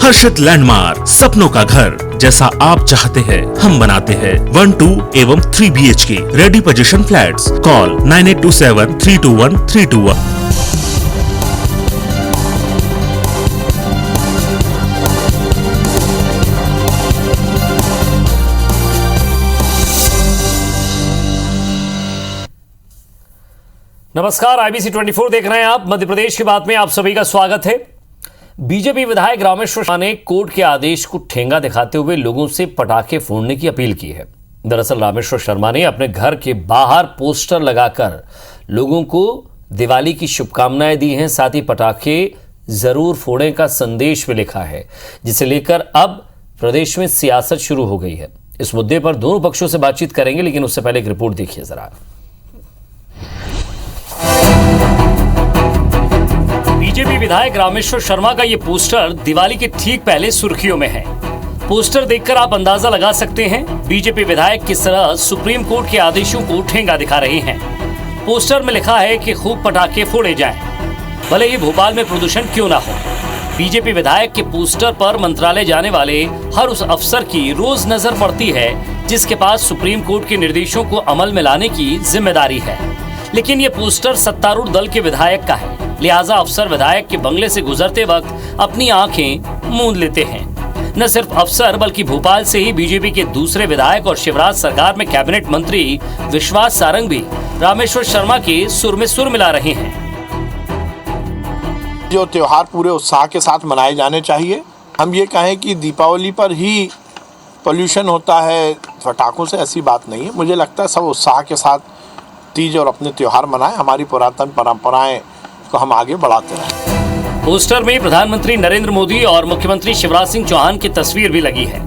हर्षित landmark, सपनों का घर जैसा आप चाहते हैं हम बनाते हैं। 1, 2 एवं 3 BHK ready position flats. Call 9827321321। नमस्कार, IBC 24 देख रहे हैं आप। मध्य प्रदेश की बात में आप सभी का स्वागत है। बीजेपी विधायक रामेश्वर शर्मा ने कोर्ट के आदेश को ठेंगा दिखाते हुए लोगों से पटाखे फोड़ने की अपील की है। दरअसल रामेश्वर शर्मा ने अपने घर के बाहर पोस्टर लगाकर लोगों को दिवाली की शुभकामनाएं दी हैं। साथ ही पटाखे जरूर फोड़ने का संदेश भी लिखा है, जिसे लेकर अब प्रदेश में सियासत शुरू हो गई है। इस मुद्दे पर दोनों पक्षों से बातचीत करेंगे, लेकिन उससे पहले एक रिपोर्ट देखिए जरा। बीजेपी विधायक रामेश्वर शर्मा का यह पोस्टर दिवाली के ठीक पहले सुर्खियों में है। पोस्टर देखकर आप अंदाजा लगा सकते हैं बीजेपी विधायक किस तरह सुप्रीम कोर्ट के आदेशों को ठेंगा दिखा रहे हैं। पोस्टर में लिखा है कि खूब पटाखे फोड़े जाएं, भले ही भोपाल में प्रदूषण क्यों ना हो। बीजेपी विधायक के पोस्टर पर मंत्रालय जाने वाले हर उस अफसर की रोज नजर पड़ती है जिसके पास सुप्रीम कोर्ट के निर्देशों को अमल में लाने की जिम्मेदारी है। लेकिन ये पोस्टर सत्तारूढ़ दल के विधायक का है, लिहाजा अफसर विधायक के बंगले से गुजरते वक्त अपनी आंखें मूंद लेते हैं। न सिर्फ अफसर बल्कि भोपाल से ही बीजेपी के दूसरे विधायक और शिवराज सरकार में कैबिनेट मंत्री विश्वास सारंग भी रामेश्वर शर्मा के सुर में सुर मिला रहे हैं। जो त्योहार पूरे उत्साह के साथ मनाए जाने चाहिए। हम ये कहें कि दीपावली पर ही पोल्यूशन होता है पटाखों से, ऐसी बात नहीं है। मुझे लगता है सब उत्साह के साथ तीज और अपने त्योहार मनाएं, हमारी पुरातन परंपराएं को हम आगे बढ़ाते रहें। पोस्टर में प्रधानमंत्री नरेंद्र मोदी और मुख्यमंत्री शिवराज सिंह चौहान की तस्वीर भी लगी है।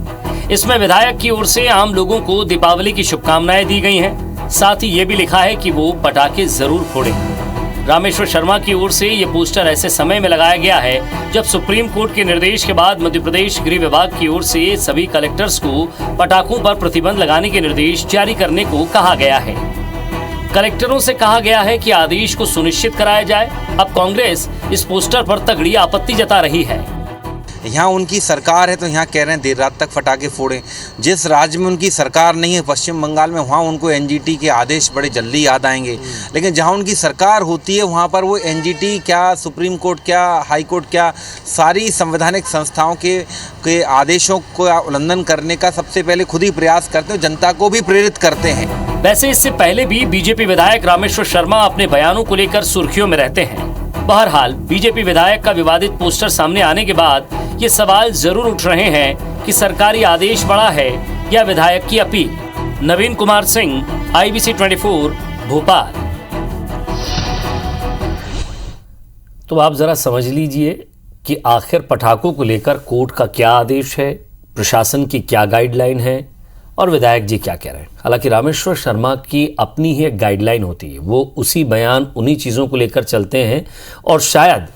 इसमें विधायक की ओर से आम लोगों को दीपावली की शुभकामनाएं दी गई हैं। साथ ही ये भी लिखा है कि वो पटाखे जरूर फोड़ें। रामेश्वर शर्मा की ओर से ये पोस्टर ऐसे समय में लगाया गया है जब सुप्रीम कोर्ट के निर्देश के बाद मध्य प्रदेश गृह विभाग की ओर से सभी कलेक्टर्स को पटाखों पर प्रतिबंध लगाने के निर्देश जारी करने को कहा गया है। कलेक्टरों से कहा गया है कि आदेश को सुनिश्चित कराया जाए। अब कांग्रेस इस पोस्टर पर तगड़ी आपत्ति जता रही है। यहाँ उनकी सरकार है तो यहाँ कह रहे हैं देर रात तक पटाखे फोड़ें। जिस राज्य में उनकी सरकार नहीं है, पश्चिम बंगाल में, वहाँ उनको NGT के आदेश बड़े जल्दी याद आएंगे। लेकिन जहाँ उनकी सरकार होती है वहाँ पर वो NGT क्या, सुप्रीम कोर्ट क्या, हाई कोर्ट क्या, सारी संवैधानिक संस्थाओं के आदेशों का उल्लंघन करने का सबसे पहले खुद ही प्रयास करते हैं, जनता को भी प्रेरित करते हैं। वैसे इससे पहले भी बीजेपी विधायक रामेश्वर शर्मा अपने बयानों को लेकर सुर्खियों में रहते हैं। बहरहाल बीजेपी विधायक का विवादित पोस्टर सामने आने के बाद ये सवाल जरूर उठ रहे हैं कि सरकारी आदेश बड़ा है या विधायक की अपील। नवीन कुमार सिंह, IBC 24, भोपाल। तो आप जरा समझ लीजिए कि आखिर पटाखों को लेकर कोर्ट का क्या आदेश है, प्रशासन की क्या गाइडलाइन है और विधायक जी क्या कह रहे हैं। हालांकि रामेश्वर शर्मा की अपनी ही एक गाइडलाइन होती है, वो उसी बयान उन्हीं चीज़ों को लेकर चलते हैं और शायद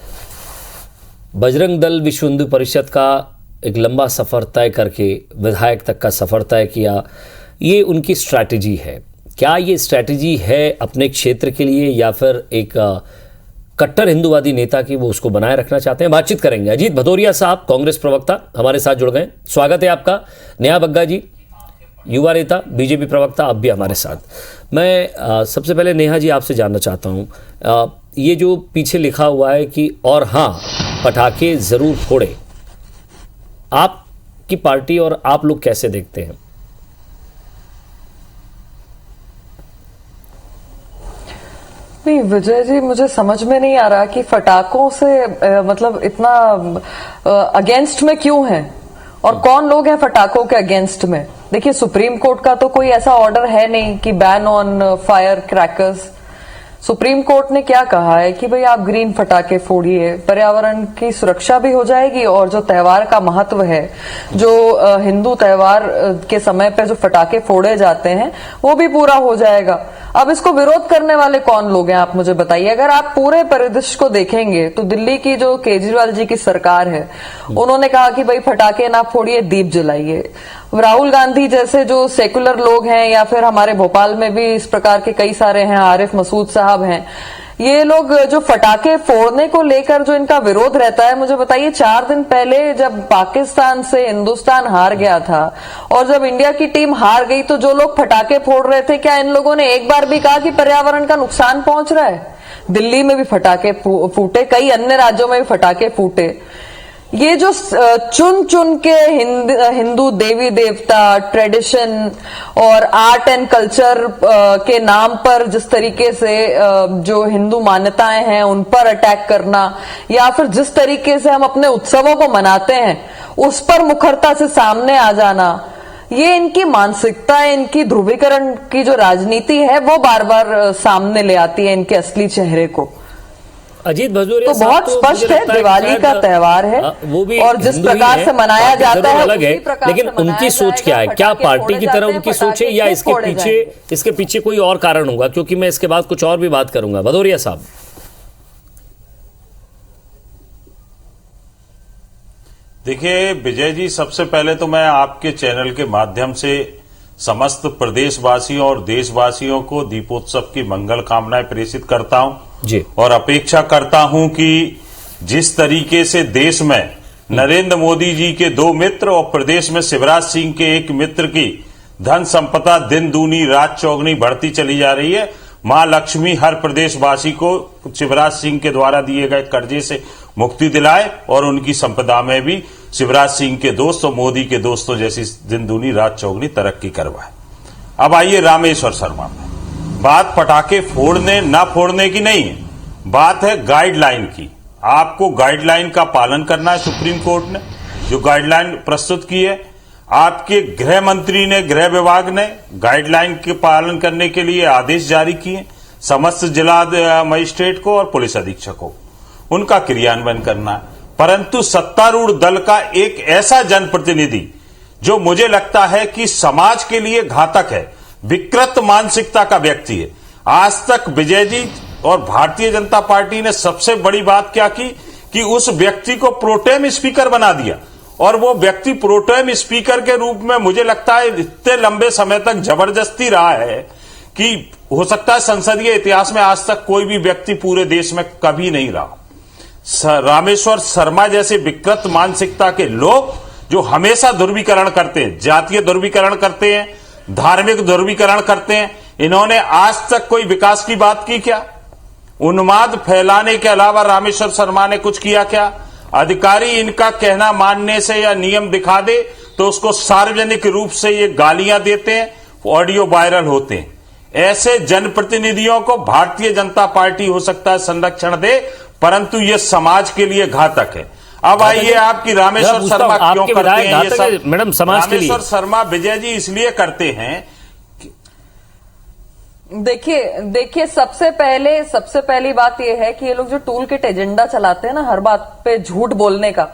बजरंग दल विश्व हिंदू परिषद का एक लंबा सफ़र तय करके विधायक तक का सफ़र तय किया, ये उनकी स्ट्रैटेजी है। क्या ये स्ट्रैटेजी है अपने क्षेत्र के लिए या फिर एक कट्टर हिंदूवादी नेता की वो उसको बनाए रखना चाहते हैं? बातचीत करेंगे। अजीत भदौरिया साहब, कांग्रेस प्रवक्ता, हमारे साथ जुड़ गए। स्वागत है आपका। नेहा बग्गा जी, युवा नेता, बीजेपी प्रवक्ता, आप भी हमारे साथ। मैं सबसे पहले नेहा जी आपसे जानना चाहता हूँ, ये जो पीछे लिखा हुआ है कि और हाँ पटाखे ज़रूर फोड़े, आपकी पार्टी और आप लोग कैसे देखते हैं? नहीं विजय जी, मुझे समझ में नहीं आ रहा कि फटाकों से मतलब इतना अगेंस्ट में क्यों है और कौन लोग हैं फटाकों के अगेंस्ट में। देखिए, सुप्रीम कोर्ट का तो कोई ऐसा ऑर्डर है नहीं कि ban on fire crackers. Supreme court ने क्या कहा है कि भाई आप ग्रीन फटाके फोड़िए, पर्यावरण की सुरक्षा भी हो जाएगी और जो त्योहार का महत्व है, जो हिंदू त्योहार के समय पे जो फटाके फोड़े जाते हैं वो भी पूरा हो जाएगा। अब इसको विरोध करने वाले कौन लोग हैं, आप मुझे बताइए। अगर आप पूरे परिदृश्य को देखेंगे तो दिल्ली की जो केजरीवाल जी की सरकार है, उन्होंने कहा कि भाई फटाके ना फोड़िए, दीप जलाइए। राहुल गांधी जैसे जो सेकुलर लोग हैं, या फिर हमारे भोपाल में भी इस प्रकार के कई सारे हैं, आरिफ मसूद साहब हैं, ये लोग जो फटाके फोड़ने को लेकर जो इनका विरोध रहता है, मुझे बताइए 4 दिन पहले जब पाकिस्तान से हिंदुस्तान हार गया था और जब इंडिया की टीम हार गई तो जो लोग फटाके फोड़ रहे थे, क्या इन लोगों ने एक बार भी कहा कि पर्यावरण का नुकसान पहुंच रहा है? दिल्ली में भी फटाके फूटे, कई अन्य राज्यों में भी फटाके फूटे। ये जो चुन चुन के हिंदू देवी देवता, ट्रेडिशन और आर्ट एंड कल्चर के नाम पर जिस तरीके से जो हिंदू मान्यताएं हैं उन पर अटैक करना, या फिर जिस तरीके से हम अपने उत्सवों को मनाते हैं उस पर मुखरता से सामने आ जाना, ये इनकी मानसिकता है, इनकी ध्रुवीकरण की जो राजनीति है वो बार बार सामने ले आती है इनके असली चेहरे को। अजीत भजोरिया तो बहुत स्पष्ट है, दिवाली का त्योहार है वो भी और जिस प्रकार से मनाया जाता है अलग है, लेकिन उनकी सोच क्या है? क्या पार्टी की तरह उनकी सोच है या इसके पीछे कोई और कारण होगा? क्योंकि मैं इसके बाद कुछ और भी बात करूंगा। भदौरिया साहब, देखिए विजय जी, सबसे पहले तो मैं आपके चैनल के माध्यम से समस्त प्रदेशवासियों और देशवासियों को दीपोत्सव की मंगल कामनाएं प्रेषित करता हूं जी, और अपेक्षा करता हूं कि जिस तरीके से देश में नरेंद्र मोदी जी के 2 मित्र और प्रदेश में शिवराज सिंह के एक मित्र की धन संपदा दिन दूनी रात चौगनी बढ़ती चली जा रही है, मां लक्ष्मी हर प्रदेशवासी को शिवराज सिंह के द्वारा दिए गए कर्जे से मुक्ति दिलाए और उनकी संपदा में भी शिवराज सिंह के दोस्त और मोदी के दोस्तों जैसी दिन दूनी रात चौगनी तरक्की करवाए। अब आइए रामेश्वर शर्मा में। बात पटाखे फोड़ने ना फोड़ने की नहीं है, बात है गाइडलाइन की। आपको गाइडलाइन का पालन करना है। सुप्रीम कोर्ट ने जो गाइडलाइन प्रस्तुत की है, आपके गृह मंत्री ने, गृह विभाग ने गाइडलाइन के पालन करने के लिए आदेश जारी किए समस्त जिला मजिस्ट्रेट को और पुलिस अधीक्षकों, उनका क्रियान्वयन करना है। परंतु सत्तारूढ़ दल का एक ऐसा जनप्रतिनिधि जो मुझे लगता है कि समाज के लिए घातक है, विकृत मानसिकता का व्यक्ति है। आज तक विजय जी और भारतीय जनता पार्टी ने सबसे बड़ी बात क्या की कि उस व्यक्ति को प्रोटेम स्पीकर बना दिया, और वो व्यक्ति प्रोटेम स्पीकर के रूप में मुझे लगता है इतने लंबे समय तक जबरदस्ती रहा है कि हो सकता है संसदीय इतिहास में आज तक कोई भी व्यक्ति पूरे देश में कभी नहीं रहा। रामेश्वर शर्मा जैसे विकृत मानसिकता के लोग जो हमेशा ध्रुवीकरण करते हैं, जातीय ध्रुवीकरण करते हैं, धार्मिक ध्रुवीकरण करते हैं, इन्होंने आज तक कोई विकास की बात की क्या? उन्माद फैलाने के अलावा रामेश्वर शर्मा ने कुछ किया क्या? अधिकारी इनका कहना मानने से या नियम दिखा दे तो उसको सार्वजनिक रूप से ये गालियां देते हैं, ऑडियो वायरल होते हैं। ऐसे जनप्रतिनिधियों को भारतीय जनता पार्टी हो सकता है संरक्षण दे, परंतु ये समाज के लिए घातक है। अब आइए आपकी रामेश्वर शर्मा क्यों करते हैं ये सब? मैडम, समाज के लिए रामेश्वर शर्मा विजय जी इसलिए करते हैं। देखिए सबसे पहली बात यह है कि ये लोग जो टूल किट एजेंडा चलाते हैं ना, हर बात पे झूठ बोलने का।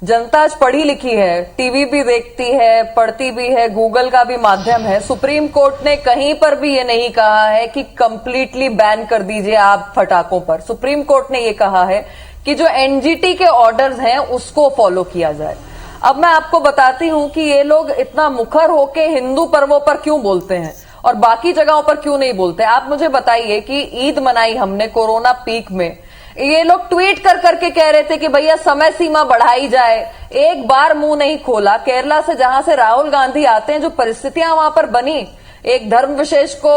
जनता आज पढ़ी लिखी है, टीवी भी देखती है, पढ़ती भी है, गूगल का भी माध्यम है। सुप्रीम कोर्ट ने कहीं पर भी ये नहीं कहा है कि कंप्लीटली बैन कर दीजिए आप फटाकों पर। सुप्रीम कोर्ट ने ये कहा है कि जो एनजीटी के ऑर्डर्स हैं उसको फॉलो किया जाए। अब मैं आपको बताती हूं कि ये लोग इतना मुखर होके हिंदू पर्वों पर क्यों बोलते हैं और बाकी जगहों पर क्यों नहीं बोलते। आप मुझे बताइए कि ईद मनाई हमने कोरोना पीक में, ये लोग ट्वीट कर करके कह रहे थे कि भैया समय सीमा बढ़ाई जाए, एक बार मुंह नहीं खोला। केरला से जहां से राहुल गांधी आते हैं, जो परिस्थितियां वहां पर बनी, एक धर्म विशेष को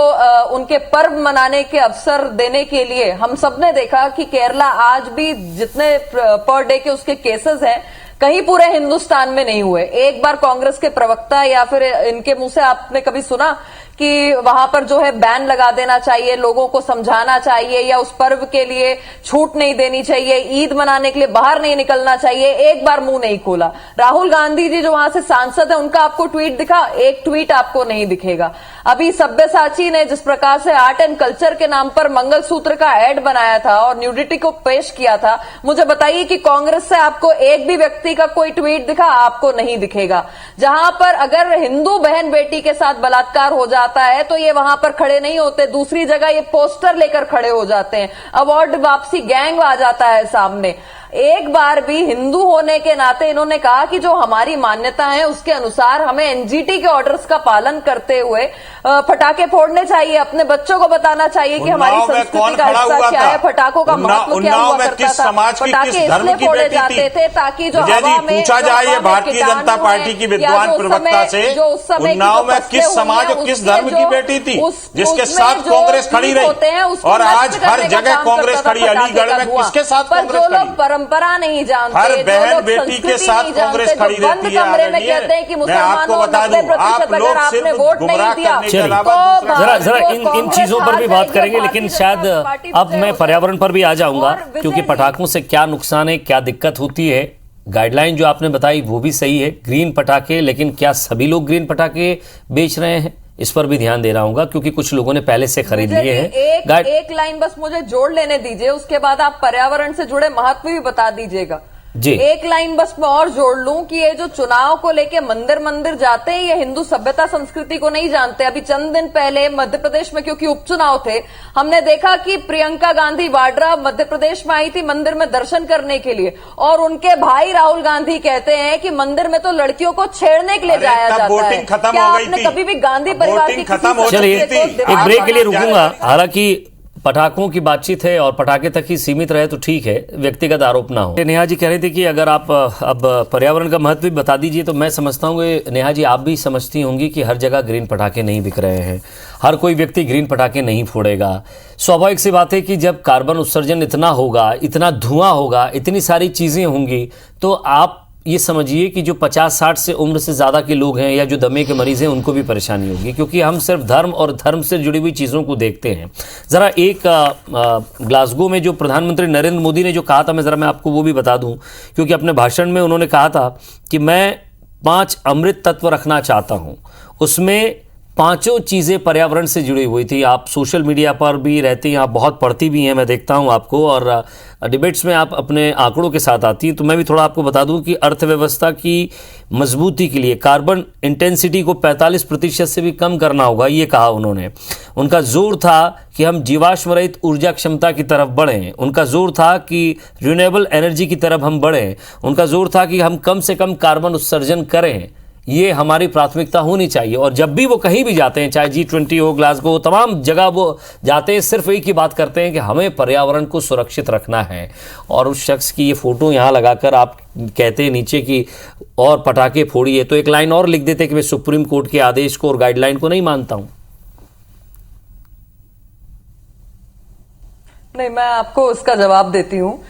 उनके पर्व मनाने के अवसर देने के लिए, हम सबने देखा कि केरला आज भी जितने पर डे के उसके केसेस हैं कहीं पूरे हिंदुस्तान में नहीं हुए। एक बार कांग्रेस के प्रवक्ता या फिर इनके मुंह से आपने कभी सुना कि वहां पर जो है बैन लगा देना चाहिए, लोगों को समझाना चाहिए या उस पर्व के लिए छूट नहीं देनी चाहिए, ईद मनाने के लिए बाहर नहीं निकलना चाहिए? एक बार मुंह नहीं खोला। राहुल गांधी जी जो वहां से सांसद है, उनका आपको ट्वीट दिखा? एक ट्वीट आपको नहीं दिखेगा। अभी सब्यसाची ने जिस प्रकार से आर्ट एंड कल्चर के नाम पर मंगलसूत्र का एड बनाया था और न्यूडिटी को पेश किया था, मुझे बताइए कि कांग्रेस से आपको एक भी व्यक्ति का कोई ट्वीट दिखा? आपको नहीं दिखेगा। जहां पर अगर हिंदू बहन बेटी के साथ बलात्कार हो जाता है तो ये वहां पर खड़े नहीं होते, दूसरी जगह ये पोस्टर लेकर खड़े हो जाते हैं, अवार्ड वापसी गैंग आ जाता है सामने। एक बार भी हिंदू होने के नाते इन्होंने कहा कि जो हमारी मान्यता है उसके अनुसार हमें एनजीटी के ऑर्डर्स का पालन करते हुए पटाखे फोड़ने चाहिए। अपने बच्चों को बताना चाहिए कि हमारी संस्कृति का हिस्सा क्या है, पटाखों का महत्व क्या हुआ करता था। पटाखे इसलिए फोड़े जाते थे ताकि जो हवा में पूछा जाए भारतीय जनता पार्टी की विद्वान प्रवक्ता से, उन्नाव में किस समाज और किस धर्म की बेटी थी जिसके साथ कांग्रेस खड़ी रही, और आज हर जगह कांग्रेस खड़ी। अलीगढ़ में किसके साथ कांग्रेस खड़ी? परंपरा नहीं जानते, हर बहन बेटी के साथ कांग्रेस खड़ी रहती है। कमरे में कहते हैं कि मैं आपको बता दूं, आप लोग सिर्फ वोट नहीं दिया। जरा इन चीजों पर भी बात करेंगे, लेकिन शायद अब मैं पर्यावरण पर भी आ जाऊंगा, क्योंकि पटाखों से क्या नुकसान है, क्या दिक्कत होती है। गाइडलाइन जो आपने बताई वो भी सही है, ग्रीन पटाखे, लेकिन क्या सभी लोग ग्रीन पटाखे बेच रहे हैं, इस पर भी ध्यान दे रहा हूँ, क्योंकि कुछ लोगों ने पहले से खरीद लिए हैं। एक लाइन बस मुझे जोड़ लेने दीजिए, उसके बाद आप पर्यावरण से जुड़े महत्व भी बता दीजिएगा जी। एक लाइन बस मैं और जोड़ लूं कि ये जो चुनाव को लेके मंदिर जाते हैं, ये हिंदू सभ्यता संस्कृति को नहीं जानते। अभी चंद दिन पहले मध्य प्रदेश में क्योंकि उपचुनाव थे, हमने देखा कि प्रियंका गांधी वाड्रा मध्य प्रदेश में आई थी मंदिर में दर्शन करने के लिए, और उनके भाई राहुल गांधी कहते हैं कि मंदिर में तो लड़कियों को छेड़ने के लिए जाया जाता है। क्या आपने कभी भी गांधी परिवार की चलिए एक ब्रेक के लिए रुकूंगा। हालांकि पटाखों की बातचीत है और पटाखे तक ही सीमित रहे तो ठीक है, व्यक्तिगत आरोप ना हो। नेहा जी कह रहे थे कि अगर आप अब पर्यावरण का महत्व भी बता दीजिए, तो मैं समझता हूँ कि नेहा जी आप भी समझती होंगी कि हर जगह ग्रीन पटाखे नहीं बिक रहे हैं, हर कोई व्यक्ति ग्रीन पटाखे नहीं फोड़ेगा। स्वाभाविक सी बात है कि जब कार्बन उत्सर्जन इतना होगा, इतना धुआं होगा, इतनी सारी चीज़ें होंगी, तो आप ये समझिए कि जो 50-60 से उम्र से ज़्यादा के लोग हैं या जो दमे के मरीज़ हैं उनको भी परेशानी होगी, क्योंकि हम सिर्फ धर्म और धर्म से जुड़ी हुई चीज़ों को देखते हैं। ज़रा एक ग्लासगो में जो प्रधानमंत्री नरेंद्र मोदी ने जो कहा था, मैं आपको वो भी बता दूं, क्योंकि अपने भाषण में उन्होंने कहा था कि मैं 5 अमृत तत्व रखना चाहता हूँ। उसमें 5 चीज़ें पर्यावरण से जुड़ी हुई थी। आप सोशल मीडिया पर भी रहती हैं, आप बहुत पढ़ती भी हैं, मैं देखता हूं आपको, और डिबेट्स में आप अपने आंकड़ों के साथ आती हैं। तो मैं भी थोड़ा आपको बता दूं कि अर्थव्यवस्था की मजबूती के लिए कार्बन इंटेंसिटी को 45% से भी कम करना होगा, ये कहा उन्होंने। उनका जोर था कि हम जीवाश्म रहित ऊर्जा क्षमता की तरफ बढ़ें, उनका जोर था कि रिन्यूएबल एनर्जी की तरफ हम बढ़ें, उनका जोर था कि हम कम से कम कार्बन उत्सर्जन करें। ये हमारी प्राथमिकता होनी चाहिए। और जब भी वो कहीं भी जाते हैं, चाहे G20 हो, ग्लासगो, तमाम जगह वो जाते हैं, सिर्फ एक ही बात करते हैं कि हमें पर्यावरण को सुरक्षित रखना है। और उस शख्स की ये फोटो यहाँ लगाकर आप कहते हैं नीचे कि और पटाखे फोड़िए, तो एक लाइन और लिख देते कि मैं सुप्रीम कोर्ट के आदेश को और गाइडलाइन को नहीं मानता हूँ। नहीं, मैं आपको उसका जवाब देती हूँ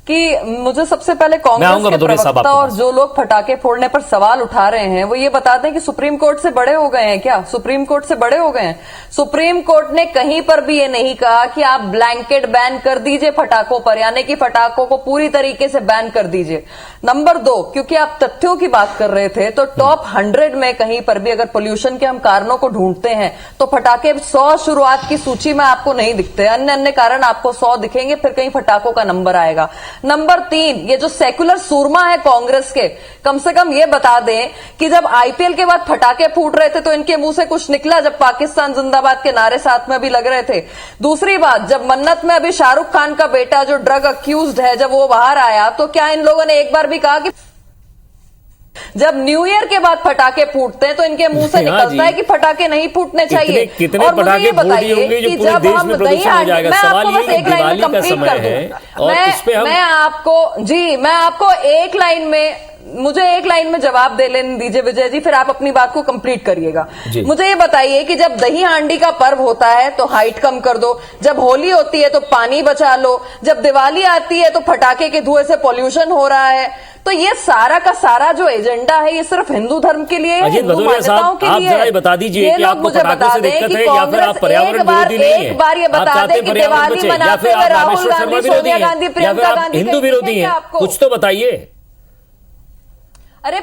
कि मुझे सबसे पहले कांग्रेस के प्रवक्ता और जो लोग पटाखे फोड़ने पर सवाल उठा रहे हैं वो ये बता दें कि सुप्रीम कोर्ट से बड़े हो गए हैं क्या? सुप्रीम कोर्ट से बड़े हो गए हैं? सुप्रीम कोर्ट ने कहीं पर भी ये नहीं कहा कि आप ब्लैंकेट बैन कर दीजिए पटाखों पर, यानी कि पटाखों को पूरी तरीके से बैन कर दीजिए। नंबर 2, क्योंकि आप तथ्यों की बात कर रहे थे, तो टॉप 100 में कहीं पर भी अगर पोल्यूशन के हम कारणों को ढूंढते हैं तो पटाखे 100 शुरुआत की सूची में आपको नहीं दिखते, अन्य कारण आपको 100 दिखेंगे, फिर कहीं पटाखों का नंबर आएगा। नंबर 3, ये जो सेकुलर सूरमा है कांग्रेस के, कम से कम ये बता दें कि जब आईपीएल के बाद पटाखे फूट रहे थे तो इनके मुंह से कुछ निकला जब पाकिस्तान जिंदाबाद के नारे साथ में भी लग रहे थे? दूसरी बात, जब मन्नत में अभी शाहरुख खान का बेटा जो ड्रग अक्यूज्ड है, जब वो बाहर आया तो क्या इन लोगों ने एक बार भी कहा कि जब न्यू ईयर के बाद पटाखे फूटते हैं तो इनके मुंह से निकलता है कि पटाखे नहीं फूटने चाहिए? कितने और पटाखे बताइए कि जब हम दही हांडी, मैं आपको बस एक लाइन में कंप्लीट कर दूं, मैं आपको एक लाइन में, मुझे एक लाइन में जवाब दे लेने दीजिए विजय जी, फिर आप अपनी बात को कंप्लीट करिएगा। मुझे ये बताइए कि जब दही हांडी का पर्व होता है तो हाइट कम कर दो, जब होली होती है तो पानी बचा लो, जब दिवाली आती है तो पटाखे के धुएं से पॉल्यूशन हो रहा है, तो ये सारा का सारा जो एजेंडा है ये सिर्फ हिंदू धर्म के लिए, हिंदू मान्यताओं के लिए है। बता दीजिए कि आपको पटाखों से दिक्कत है या फिर आप पर्यावरण विरोधी नहीं है? एक बार ये बता दें कि दिवाली मनाते हुए राहुल गांधी, सोनिया गांधी, प्रियंका गांधी हिंदू विरोधी है, कुछ तो बताइए। अरे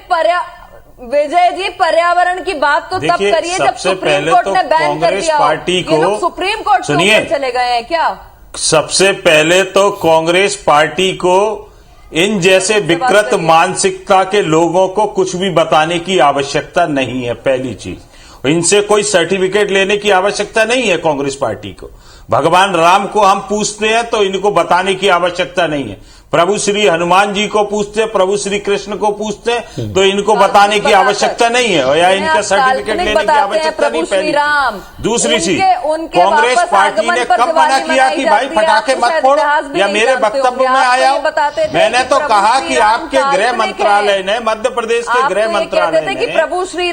विजय जी, पर्यावरण की बात तो तब करिए जब सुप्रीम कोर्ट ने बैन कर दिया। पार्टी को, ये लोग सुप्रीम कोर्ट से चले गए हैं क्या? सबसे पहले तो कांग्रेस पार्टी को इन जैसे विकृत मानसिकता के लोगों को कुछ भी बताने की आवश्यकता नहीं है। पहली चीज, इनसे कोई सर्टिफिकेट लेने की आवश्यकता नहीं है कांग्रेस पार्टी को। भगवान राम को हम पूछते हैं तो इनको बताने की आवश्यकता नहीं है। प्रभु श्री हनुमान जी को पूछते, प्रभु श्री कृष्ण को पूछते, तो इनको बताने की आवश्यकता नहीं है या इनका सर्टिफिकेट लेने की आवश्यकता नहीं। पहली दूसरी चीज, कांग्रेस पार्टी ने कब मना किया कि भाई पटाखे मत फोड़ो, या मेरे वक्तव्य में आया? मैंने तो कहा कि आपके गृह मंत्रालय ने, मध्य प्रदेश के गृह मंत्रालय ने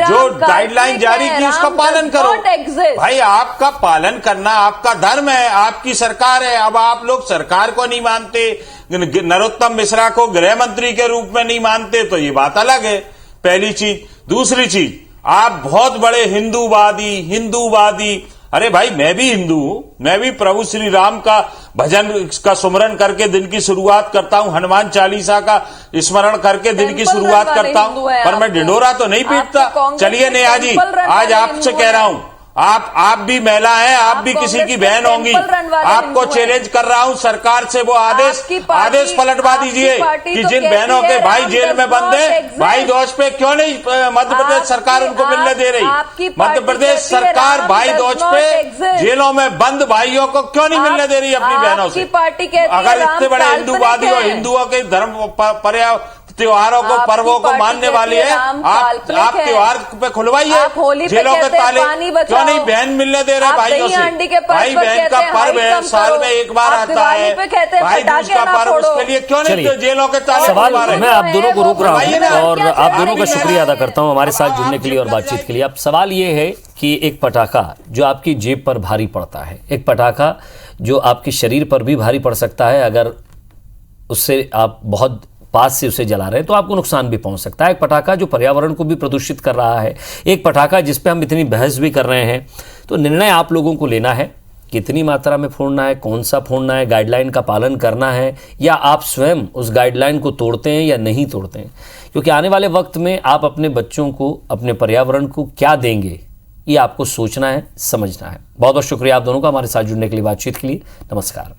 जो गाइडलाइन जारी की उसका पालन करो। भाई आपका पालन करना आपका धर्म है, आपकी सरकार है। अब आप लोग सरकार को नहीं मानते, नरोत्तम मिश्रा को गृह मंत्री के रूप में नहीं मानते, तो ये बात अलग है, पहली चीज। दूसरी चीज, आप बहुत बड़े हिंदूवादी। अरे भाई मैं भी हिंदू हूं, मैं भी प्रभु श्री राम का भजन का सुमरन करके दिन की शुरुआत करता हूं, हनुमान चालीसा का स्मरण करके दिन की शुरुआत करता हूं, पर मैं ढिंढोरा तो नहीं पीटता। चलिए नेहा जी, आज आपसे कह रहा हूं, आप भी महिला हैं, आप भी किसी की बहन होंगी, आपको चैलेंज कर रहा हूं सरकार से, वो आदेश पलटवा दीजिए कि जिन बहनों के भाई जेल में बंद हैं, भाई दोष पे क्यों नहीं मध्य प्रदेश सरकार उनको मिलने दे रही? मध्य प्रदेश सरकार भाई दोष पे जेलों में बंद भाइयों को क्यों नहीं मिलने दे रही अपनी बहनों से? अगर इतने बड़े हिंदूवादी और हिंदुओं के धर्म त्योहारों को, पर्वों को मानने वाली है, आप त्योहार पे खुलवाइए जेलों के ताले। क्यों नहीं बहन मिलने दे रहे भाइयों से? भाई बहन का पर्व है, साल में एक बार आता है, भाई दूज का पर्व, उसके लिए क्यों नहीं जेलों के ताले? सवाल मैं आप दोनों को रोक रहा हूं और आप दोनों का शुक्रिया अदा करता हूं हमारे साथ जुड़ने के लिए और बातचीत के लिए। अब सवाल ये है कि एक पटाखा जो आपकी जेब पर भारी पड़ता है, एक पटाखा जो आपके शरीर पर भी भारी पड़ सकता है, अगर उससे आप बहुत पास से उसे जला रहे हैं तो आपको नुकसान भी पहुंच सकता है। एक पटाखा जो पर्यावरण को भी प्रदूषित कर रहा है, एक पटाखा जिस पे हम इतनी बहस भी कर रहे हैं, तो निर्णय आप लोगों को लेना है कितनी मात्रा में फोड़ना है, कौन सा फोड़ना है, गाइडलाइन का पालन करना है या आप स्वयं उस गाइडलाइन को तोड़ते हैं या नहीं तोड़ते हैं। क्योंकि आने वाले वक्त में आप अपने बच्चों को, अपने पर्यावरण को क्या देंगे, ये आपको सोचना है, समझना है। बहुत बहुत शुक्रिया आप दोनों का हमारे साथ जुड़ने के लिए, बातचीत के लिए। नमस्कार।